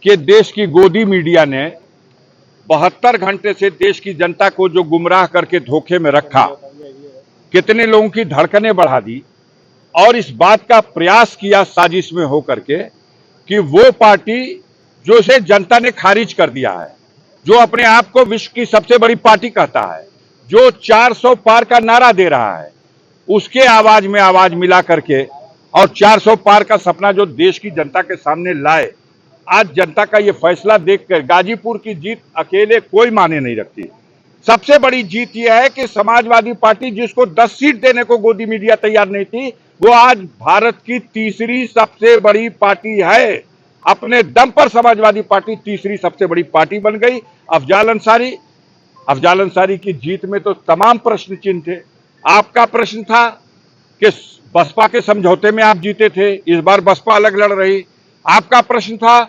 कि देश की गोदी मीडिया ने 72 घंटे से देश की जनता को जो गुमराह करके धोखे में रखा, कितने लोगों की धड़कनें बढ़ा दी और इस बात का प्रयास किया साजिश में होकर के कि वो पार्टी जो इसे जनता ने खारिज कर दिया है, जो अपने आप को विश्व की सबसे बड़ी पार्टी कहता है, जो 400 पार का नारा दे रहा है, उसके आवाज में आवाज मिला करके और 400 पार का सपना जो देश की जनता के सामने लाए। आज जनता का ये फैसला देखकर गाजीपुर की जीत अकेले कोई माने नहीं रखती। सबसे बड़ी जीत यह है कि समाजवादी पार्टी जिसको 10 सीट देने को गोदी मीडिया तैयार नहीं थी, वो आज भारत की तीसरी सबसे बड़ी पार्टी है। अपने दम पर समाजवादी पार्टी तीसरी सबसे बड़ी पार्टी बन गई। अफजाल अंसारी की जीत में तो तमाम प्रश्न चिन्ह थे। आपका प्रश्न था कि बसपा के समझौते में आप जीते थे, इस बार बसपा अलग लड़ रही। आपका प्रश्न था,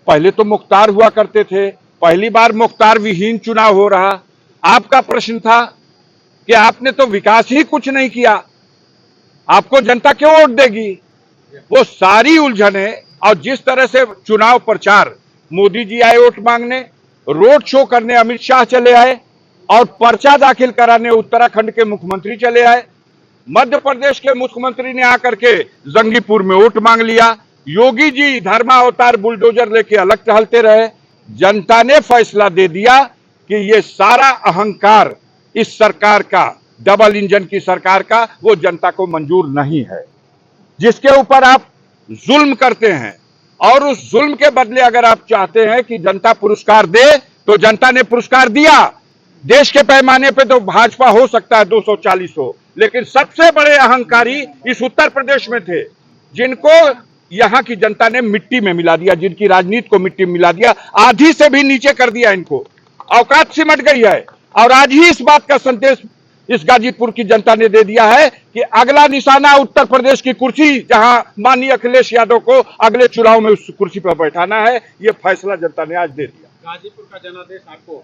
पहले तो मुख्तार हुआ करते थे, पहली बार मुख्तार विहीन चुनाव हो रहा। आपका प्रश्न था कि आपने तो विकास ही कुछ नहीं किया, आपको जनता क्यों वोट देगी। वो सारी उलझने और जिस तरह से चुनाव प्रचार, मोदी जी आए वोट मांगने, रोड शो करने अमित शाह चले आए और पर्चा दाखिल कराने उत्तराखंड के मुख्यमंत्री चले आए। मध्य प्रदेश के मुख्यमंत्री ने आकर के जंगीपुर में वोट मांग लिया। योगी जी धर्मावतार बुलडोजर लेके अलग टहलते रहे। जनता ने फैसला दे दिया कि ये सारा अहंकार इस सरकार का, डबल इंजन की सरकार का, वो जनता को मंजूर नहीं है। जिसके ऊपर आप जुल्म करते हैं और उस जुल्म के बदले अगर आप चाहते हैं कि जनता पुरस्कार दे, तो जनता ने पुरस्कार दिया। देश के पैमाने पे तो भाजपा हो सकता है 240 हो, लेकिन सबसे बड़े अहंकारी इस उत्तर प्रदेश में थे, जिनको यहां की जनता ने मिट्टी में मिला दिया, जिनकी राजनीति को मिट्टी में मिला दिया, आधी से भी नीचे कर दिया। इनको औकात सिमट गई है। और आज ही इस बात का संदेश इस गाजीपुर की जनता ने दे दिया है कि अगला निशाना उत्तर प्रदेश की कुर्सी, जहां माननीय अखिलेश यादव को अगले चुनाव में उस कुर्सी पर बैठाना है, यह फैसला जनता ने आज दे दिया। गाजीपुर का जनादेश आपको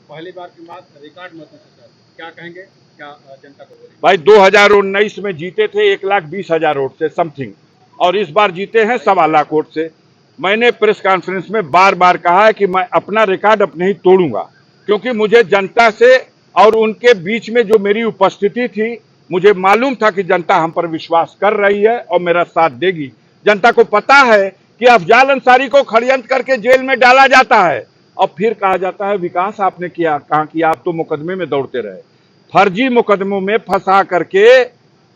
पहली बार के बाद रिकॉर्ड मतों से, सर क्या कहेंगे, क्या जनता को बोलेंगे? भाई 2019 में जीते थे 1,20,000 वोट से समथिंग, और इस बार जीते हैं 1.25 लाख वोट से। मैंने प्रेस कॉन्फ्रेंस में बार बार कहा है कि मैं अपना रिकॉर्ड अपने ही तोड़ूंगा, क्योंकि मुझे जनता से और उनके बीच में जो मेरी उपस्थिति थी, मुझे मालूम था कि जनता हम पर विश्वास कर रही है और मेरा साथ देगी। जनता को पता है कि अफजाल अंसारी को षड्यंत्र करके जेल में डाला जाता है और फिर कहा जाता है विकास आपने किया, कहा कि आप तो मुकदमे में दौड़ते रहे। फर्जी मुकदमों में फंसा करके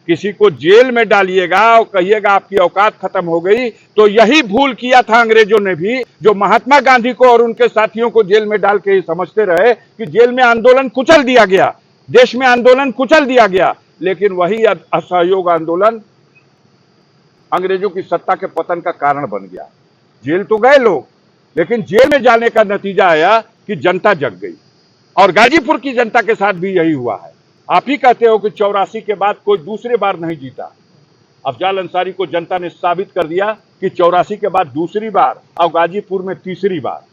किसी को जेल में डालिएगा और कहिएगा आपकी औकात खत्म हो गई, तो यही भूल किया था अंग्रेजों ने भी, जो महात्मा गांधी को और उनके साथियों को जेल में डाल के समझते रहे कि जेल में आंदोलन कुचल दिया गया, देश में आंदोलन कुचल दिया गया। लेकिन वही असहयोग आंदोलन अंग्रेजों की सत्ता के पतन का कारण बन गया। जेल तो गए लोग, लेकिन जेल में जाने का नतीजा आया कि जनता जग गई। और गाजीपुर की जनता के साथ भी यही हुआ है। आप ही कहते हो कि 84 के बाद कोई दूसरे बार नहीं जीता। अफजाल अंसारी को जनता ने साबित कर दिया कि 84 के बाद दूसरी बार और गाजीपुर में तीसरी बार।